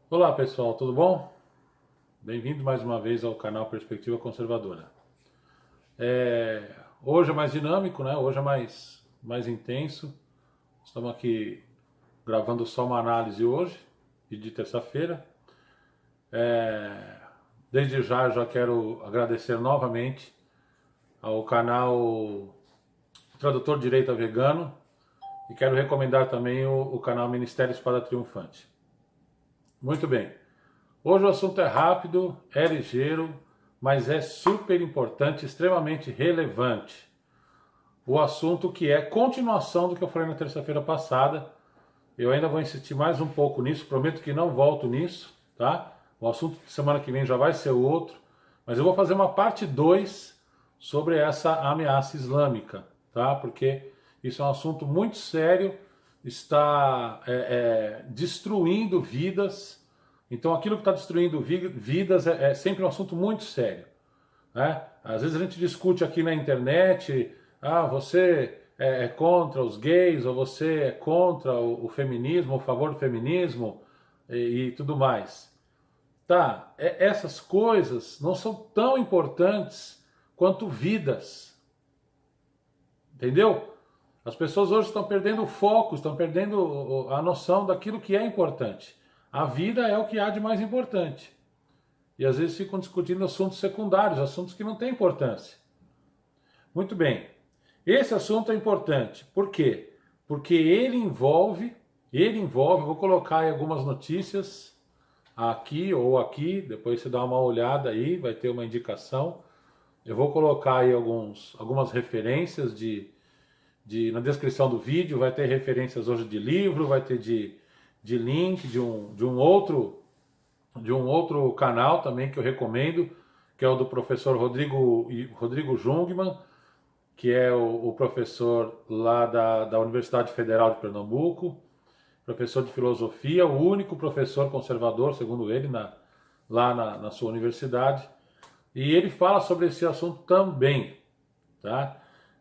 Olá pessoal, tudo bom? Bem-vindo mais uma vez ao canal Perspectiva Conservadora. Hoje é mais dinâmico, né? Hoje é mais intenso. Estamos aqui gravando só uma análise hoje, e de terça-feira. Desde já eu já quero agradecer novamente ao canal Tradutor Direita Vegano e quero recomendar também o canal Ministério Espada Triunfante. Muito bem. Hoje o assunto é rápido, é ligeiro, mas é super importante, extremamente relevante. O assunto que é continuação do que eu falei na terça-feira passada. Eu ainda vou insistir mais um pouco nisso, prometo que não volto nisso, tá? O assunto de semana que vem já vai ser outro, mas eu vou fazer uma parte 2 sobre essa ameaça islâmica, tá? Porque isso é um assunto muito sério, está destruindo vidas. Então aquilo que está destruindo vidas é sempre um assunto muito sério, né? Às vezes a gente discute aqui na internet, você é contra os gays, ou você é contra o feminismo, ou a favor do feminismo e tudo mais. Tá, essas coisas não são tão importantes quanto vidas, entendeu? As pessoas hoje estão perdendo o foco, estão perdendo a noção daquilo que é importante. A vida é o que há de mais importante. E às vezes ficam discutindo assuntos secundários, assuntos que não têm importância. Muito bem. Esse assunto é importante. Por quê? Porque vou colocar aí algumas notícias aqui ou aqui, depois você dá uma olhada aí, vai ter uma indicação. Eu vou colocar aí algumas referências na descrição do vídeo, vai ter referências hoje de livro, vai ter de link de um outro canal também que eu recomendo, que é o do professor Rodrigo Jungmann, que é o professor lá da Universidade Federal de Pernambuco, professor de filosofia, o único professor conservador, segundo ele, lá na sua universidade. E ele fala sobre esse assunto também, tá?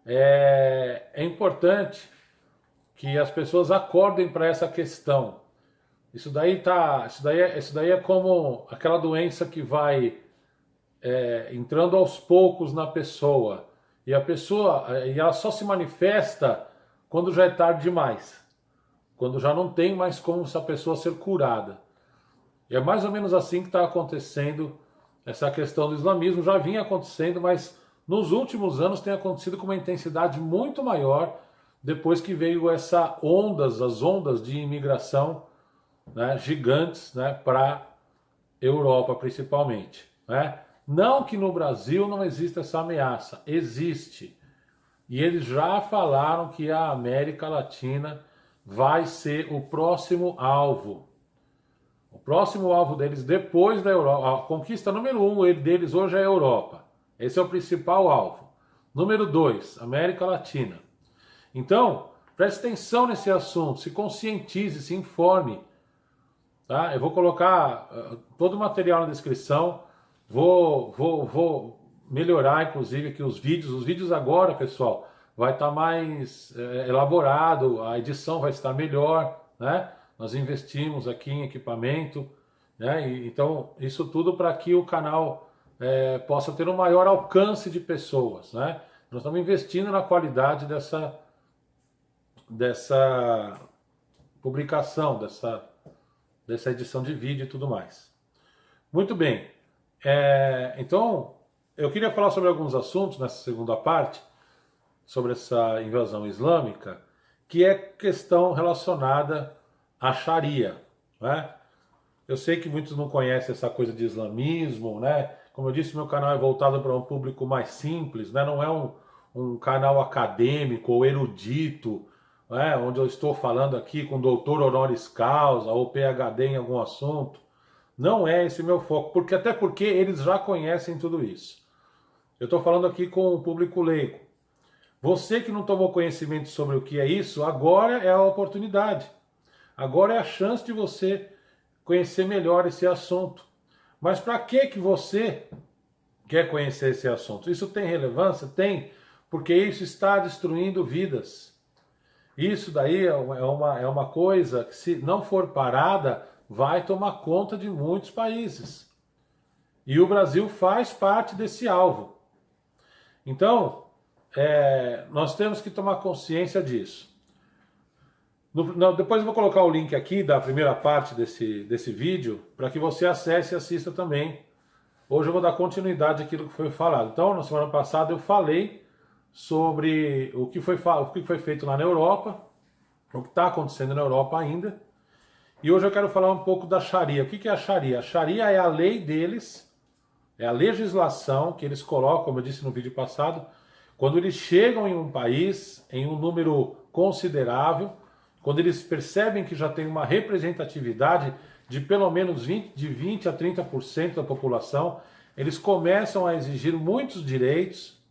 É importante que as pessoas acordem para essa questão. Isso daí é como aquela doença que vai entrando aos poucos na pessoa. E ela só se manifesta quando já é tarde demais. Quando já não tem mais como essa pessoa ser curada. E é mais ou menos assim que está acontecendo essa questão do islamismo. Já vinha acontecendo, mas nos últimos anos tem acontecido com uma intensidade muito maior depois que veio as ondas de imigração, né, gigantes, né, para Europa principalmente, né? Não que no Brasil não exista essa ameaça, existe. E eles já falaram que a América Latina vai ser o próximo alvo. O próximo alvo deles depois da Europa, a conquista número 1 deles hoje é a Europa. Esse é o principal alvo. Número 2, América Latina. Então, preste atenção nesse assunto, se conscientize, se informe. Tá? Eu vou colocar todo o material na descrição. Vou melhorar, inclusive, aqui os vídeos. Os vídeos agora, pessoal, vai estar mais elaborado, a edição vai estar melhor, né? Nós investimos aqui em equipamento, né? Então, isso tudo para que o canal possa ter um maior alcance de pessoas, né? Nós estamos investindo na qualidade dessa publicação, dessa edição de vídeo e tudo mais. Muito bem. Então, eu queria falar sobre alguns assuntos nessa segunda parte, sobre essa invasão islâmica, que é questão relacionada à Sharia, né? Eu sei que muitos não conhecem essa coisa de islamismo, né? Como eu disse, meu canal é voltado para um público mais simples, né? Não é um canal acadêmico ou erudito, né? Onde eu estou falando aqui com doutor honoris causa ou PhD em algum assunto. Não é esse meu foco, até porque eles já conhecem tudo isso. Eu estou falando aqui com o público leigo. Você que não tomou conhecimento sobre o que é isso, agora é a oportunidade. Agora é a chance de você conhecer melhor esse assunto. Mas para que você quer conhecer esse assunto? Isso tem relevância? Tem, porque isso está destruindo vidas. Isso daí é uma coisa que, se não for parada, vai tomar conta de muitos países. E o Brasil faz parte desse alvo. Então, nós temos que tomar consciência disso. Depois eu vou colocar o link aqui da primeira parte desse vídeo, para que você acesse e assista também. Hoje eu vou dar continuidade àquilo que foi falado. Então, na semana passada eu falei sobre o que foi feito lá na Europa, o que está acontecendo na Europa ainda. E hoje eu quero falar um pouco da Sharia. O que é a Sharia? A Sharia é a lei deles, é a legislação que eles colocam, como eu disse no vídeo passado, quando eles chegam em um país, em um número considerável, quando eles percebem que já tem uma representatividade de pelo menos 20 a 30% da população, eles começam a exigir muitos direitos,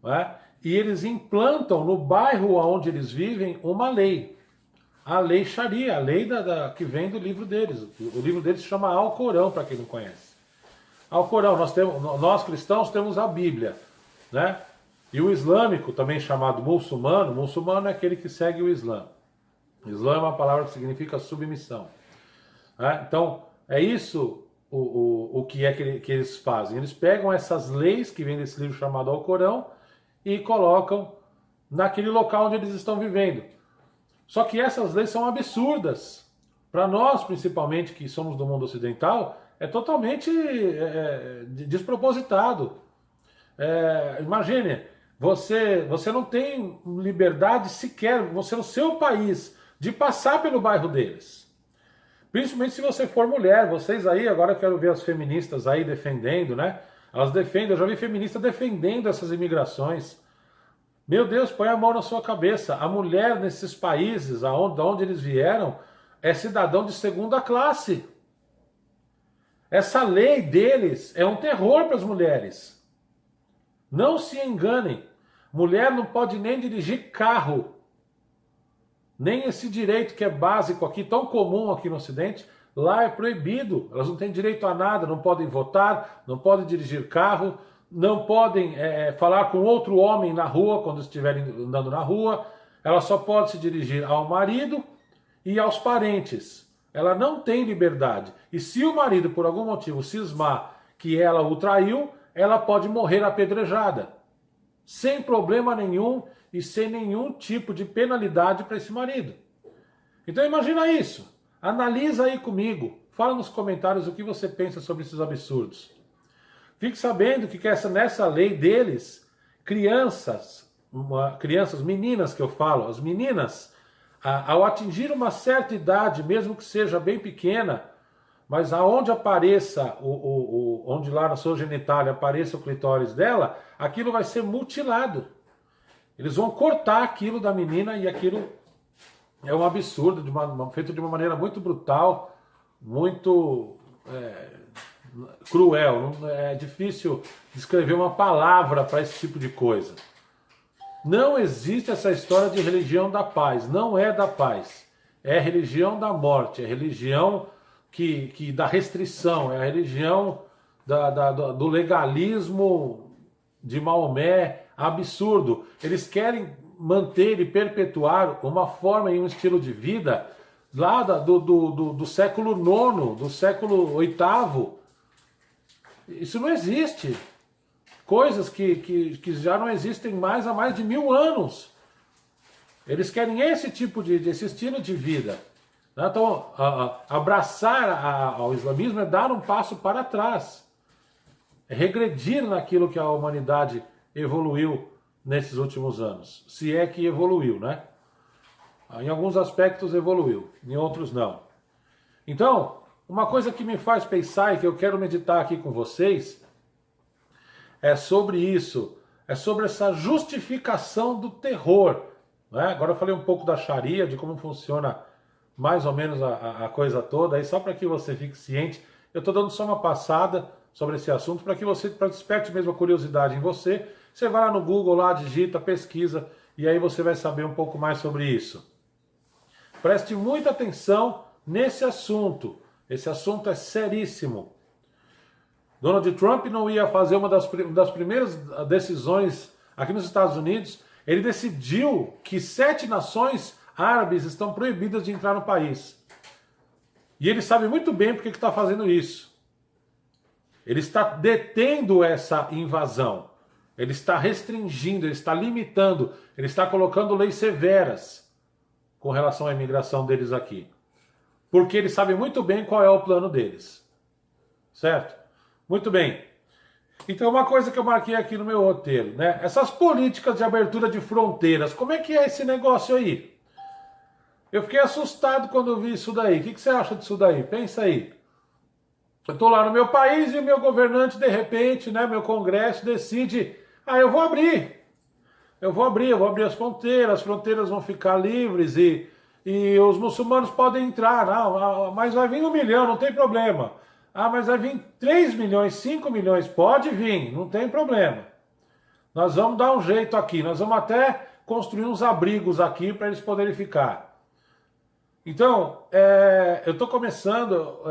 né? E eles implantam no bairro onde eles vivem uma lei. A lei Sharia, a lei que vem do livro deles. O livro deles se chama Alcorão, para quem não conhece. Alcorão, nós cristãos temos a Bíblia, né? E o islâmico, também chamado muçulmano é aquele que segue o Islã. Islã é uma palavra que significa submissão. Né? Então, é isso o que que eles fazem. Eles pegam essas leis que vêm desse livro chamado Alcorão e colocam naquele local onde eles estão vivendo. Só que essas leis são absurdas. Para nós, principalmente, que somos do mundo ocidental, é totalmente despropositado. Imagine, você não tem liberdade sequer, você no seu país, de passar pelo bairro deles. Principalmente se você for mulher. Vocês aí, agora eu quero ver as feministas aí defendendo, né? Elas defendem, eu já vi feminista defendendo essas imigrações. Meu Deus, põe a mão na sua cabeça. A mulher nesses países, de onde eles vieram, é cidadão de segunda classe. Essa lei deles é um terror para as mulheres. Não se enganem. Mulher não pode nem dirigir carro. Nem esse direito que é básico aqui, tão comum aqui no Ocidente, lá é proibido. Elas não têm direito a nada, não podem votar, não podem dirigir carro, não podem falar com outro homem na rua, quando estiverem andando na rua. Ela só pode se dirigir ao marido e aos parentes. Ela não tem liberdade. E se o marido, por algum motivo, cismar que ela o traiu, ela pode morrer apedrejada. Sem problema nenhum e sem nenhum tipo de penalidade para esse marido. Então imagina isso. Analisa aí comigo. Fala nos comentários o que você pensa sobre esses absurdos. Fique sabendo que nessa lei deles, crianças, meninas que eu falo, as meninas, ao atingir uma certa idade, mesmo que seja bem pequena, mas aonde apareça, onde lá na sua genitália apareça o clitóris dela, aquilo vai ser mutilado. Eles vão cortar aquilo da menina e aquilo é um absurdo, feito de uma maneira muito brutal, muito cruel. É difícil descrever uma palavra para esse tipo de coisa. Não existe essa história de religião da paz. Não é da paz. É religião da morte. É religião da restrição. É a religião do legalismo de Maomé absurdo. Eles querem manter e perpetuar uma forma e um estilo de vida lá do século IX, do século VIII. Isso não existe. Coisas que já não existem mais há mais de 1000 anos. Eles querem esse estilo de vida. Então, abraçar ao islamismo é dar um passo para trás. É regredir naquilo que a humanidade evoluiu nesses últimos anos. Se é que evoluiu, né? Em alguns aspectos evoluiu, em outros não. Então, uma coisa que me faz pensar e que eu quero meditar aqui com vocês é sobre isso, é sobre essa justificação do terror. Né? Agora eu falei um pouco da Sharia, de como funciona mais ou menos a coisa toda, aí só para que você fique ciente. Eu estou dando só uma passada sobre esse assunto para que você desperte mesmo a curiosidade em você. Você vai lá no Google, lá digita, pesquisa e aí você vai saber um pouco mais sobre isso. Preste muita atenção nesse assunto. Esse assunto é seríssimo. Donald Trump não ia fazer uma das primeiras decisões aqui nos Estados Unidos. Ele decidiu que 7 nações árabes estão proibidas de entrar no país. E ele sabe muito bem por que está fazendo isso. Ele está detendo essa invasão. Ele está restringindo, ele está limitando, ele está colocando leis severas com relação à imigração deles aqui. Porque ele sabe muito bem qual é o plano deles. Certo? Muito bem. Então, uma coisa que eu marquei aqui no meu roteiro, né? Essas políticas de abertura de fronteiras, como é que é esse negócio aí? Eu fiquei assustado quando eu vi isso daí. O que você acha disso daí? Pensa aí. Eu estou lá no meu país e o meu governante, de repente, né, meu Congresso decide, eu vou abrir. Eu vou abrir as fronteiras vão ficar livres e os muçulmanos podem entrar. Não, mas vai vir 1 milhão, não tem problema. Mas vai vir 3 milhões, 5 milhões, pode vir, não tem problema. Nós vamos dar um jeito aqui, nós vamos até construir uns abrigos aqui para eles poderem ficar. Então, eu estou começando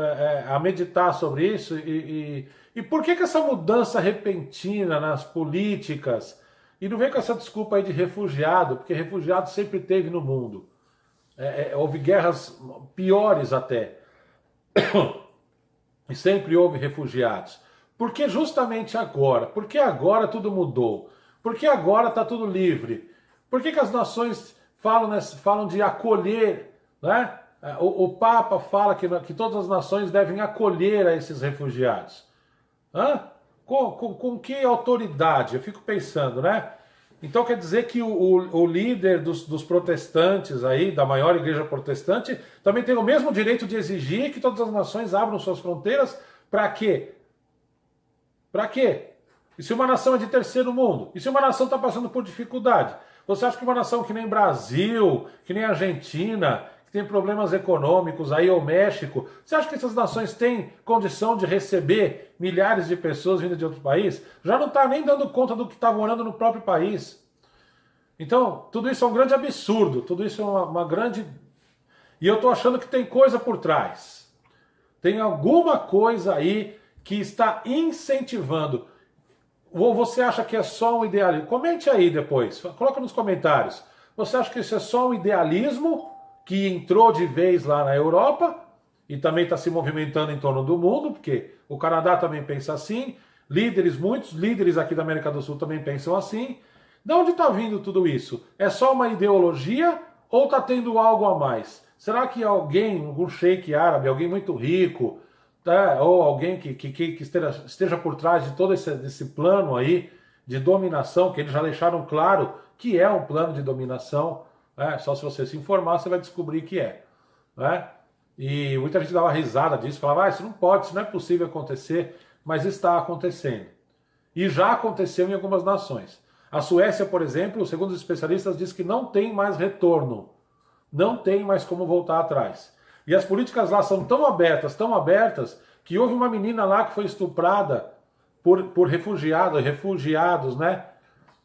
a meditar sobre isso e por que essa mudança repentina nas políticas? E não vem com essa desculpa aí de refugiado, porque refugiado sempre teve no mundo. Houve guerras piores até. E sempre houve refugiados. Por que justamente agora? Por que agora tudo mudou? Por que agora está tudo livre? Por que as nações falam de acolher, né? O Papa fala que todas as nações devem acolher a esses refugiados. Com que autoridade? Eu fico pensando, né? Então quer dizer que o líder dos protestantes aí, da maior igreja protestante, também tem o mesmo direito de exigir que todas as nações abram suas fronteiras. Para quê? Para quê? E se uma nação é de terceiro mundo? E se uma nação está passando por dificuldade? Você acha que uma nação que nem Brasil, que nem Argentina, que tem problemas econômicos aí, ou México, você acha que essas nações têm condição de receber milhares de pessoas vindo de outro país? Já não está nem dando conta do que está morando no próprio país. Então, tudo isso é um grande absurdo, tudo isso é uma grande... E eu estou achando que tem coisa por trás. Tem alguma coisa aí que está incentivando. Ou você acha que é só um idealismo? Comente aí depois, coloca nos comentários. Você acha que isso é só um idealismo que entrou de vez lá na Europa e também está se movimentando em torno do mundo, porque o Canadá também pensa assim, muitos líderes aqui da América do Sul também pensam assim. De onde está vindo tudo isso? É só uma ideologia ou está tendo algo a mais? Será que alguém, algum sheik árabe, alguém muito rico, tá, ou alguém que esteja por trás de todo esse plano aí de dominação, que eles já deixaram claro que é um plano de dominação, só se você se informar, você vai descobrir que é. Né? E muita gente dava risada disso, falava, isso não pode, isso não é possível acontecer, mas está acontecendo. E já aconteceu em algumas nações. A Suécia, por exemplo, segundo os especialistas, diz que não tem mais retorno. Não tem mais como voltar atrás. E as políticas lá são tão abertas, que houve uma menina lá que foi estuprada por refugiados, né?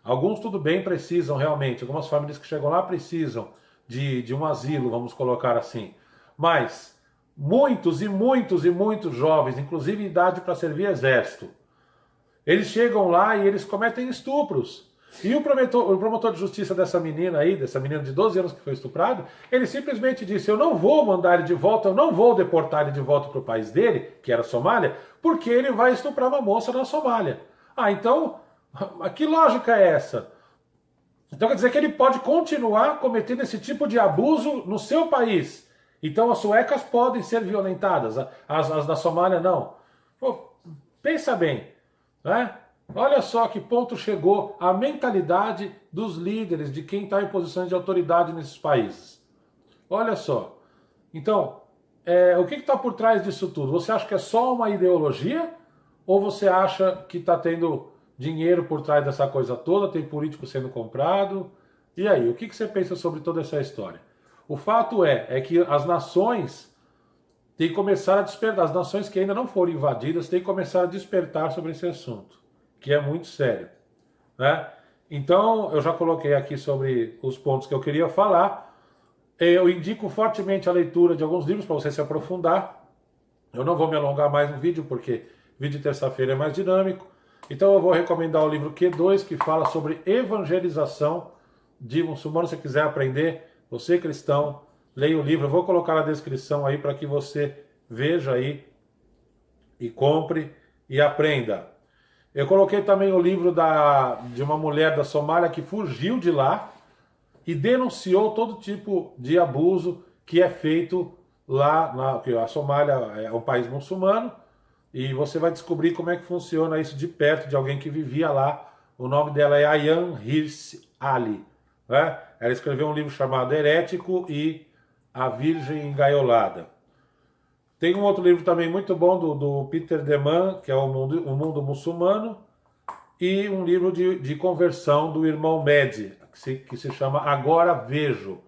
Alguns tudo bem precisam realmente, algumas famílias que chegam lá precisam de um asilo, vamos colocar assim. Mas muitos jovens, inclusive idade para servir exército, eles chegam lá e eles cometem estupros. E o promotor de justiça dessa menina de 12 anos que foi estuprado, ele simplesmente disse, eu não vou mandar ele de volta, eu não vou deportar ele de volta para o país dele, que era a Somália, porque ele vai estuprar uma moça na Somália. Então, que lógica é essa? Então quer dizer que ele pode continuar cometendo esse tipo de abuso no seu país. Então as suecas podem ser violentadas, as da Somália não. Pensa bem, né? Olha só que ponto chegou a mentalidade dos líderes, de quem está em posições de autoridade nesses países. Olha só. Então, o que está por trás disso tudo? Você acha que é só uma ideologia? Ou você acha que está tendo dinheiro por trás dessa coisa toda, tem político sendo comprado? E aí, o que você pensa sobre toda essa história? O fato é que as nações têm que começar a despertar, as nações que ainda não foram invadidas têm que começar a despertar sobre esse assunto, que é muito sério, né? Então, eu já coloquei aqui sobre os pontos que eu queria falar. Eu indico fortemente a leitura de alguns livros para você se aprofundar. Eu não vou me alongar mais no vídeo, porque vídeo de terça-feira é mais dinâmico. Então eu vou recomendar o livro Q2, que fala sobre evangelização de muçulmanos. Se você quiser aprender, você cristão, leia o livro. Eu vou colocar na descrição aí para que você veja aí e compre e aprenda. Eu coloquei também o livro de uma mulher da Somália que fugiu de lá e denunciou todo tipo de abuso que é feito lá que a Somália é um país muçulmano, e você vai descobrir como é que funciona isso de perto de alguém que vivia lá. O nome dela é Ayaan Hirsi Ali, né? Ela escreveu um livro chamado Herético e A Virgem Engaiolada. Tem um outro livro também muito bom do Peter Deman, que é o Mundo Muçulmano, e um livro de conversão do irmão Mehdi, que se chama Agora Vejo.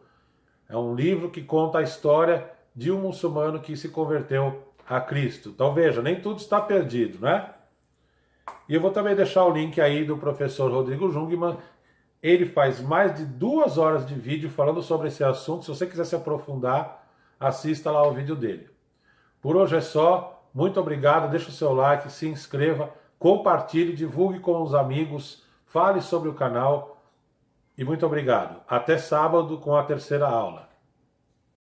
É um livro que conta a história de um muçulmano que se converteu a Cristo. Então veja, nem tudo está perdido, né? E eu vou também deixar o link aí do professor Rodrigo Jungmann. Ele faz mais de 2 horas de vídeo falando sobre esse assunto. Se você quiser se aprofundar, assista lá o vídeo dele. Por hoje é só. Muito obrigado. Deixa o seu like, se inscreva, compartilhe, divulgue com os amigos, fale sobre o canal. E muito obrigado. Até sábado com a terceira aula.